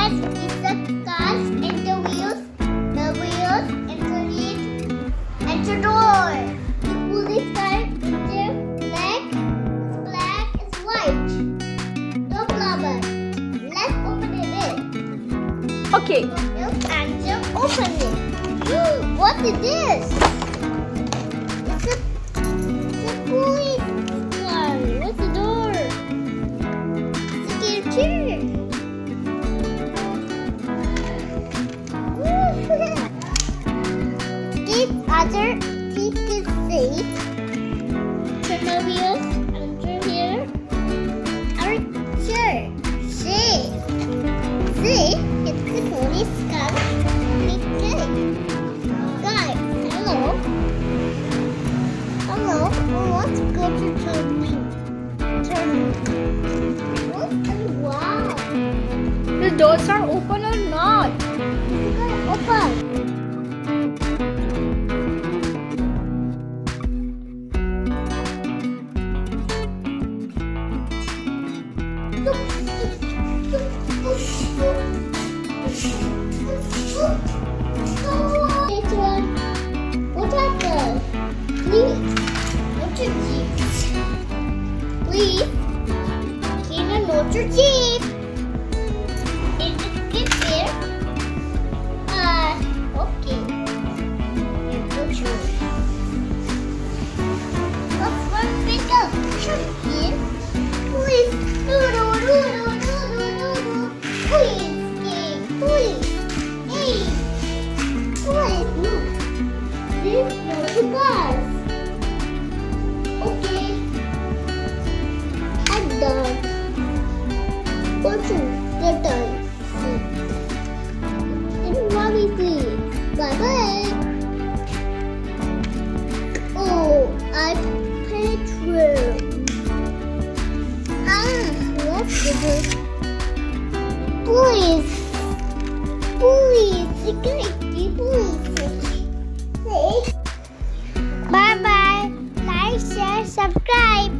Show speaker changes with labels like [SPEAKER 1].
[SPEAKER 1] Next is the cars, enter wheels, the wheels, enter it, enter door. The police car, enter black, is white. No flower. Let's open it.
[SPEAKER 2] Okay.
[SPEAKER 1] Enter, open it. What is this? It's a police car. What's the door? It's a chair. This other seat is safe. Turn the wheels. Enter here. Our chair. Safe. Safe. It's the police car. Guys, hello. Hello. Let's go to turn. Wow.
[SPEAKER 2] The doors are open or not?
[SPEAKER 1] Open. What happened? Please, not your jeep. Please, can I not your jeep? Is it good here? Okay. Good choice. Let's run pick up. Here. Please, Please, please. Hey, please, look. This is the bus. Okay. I'm done. Go to the done. And mommy, please. Bye-bye. Oh, I petrol. What's this? Please. Please. Bye bye. Like, share, subscribe.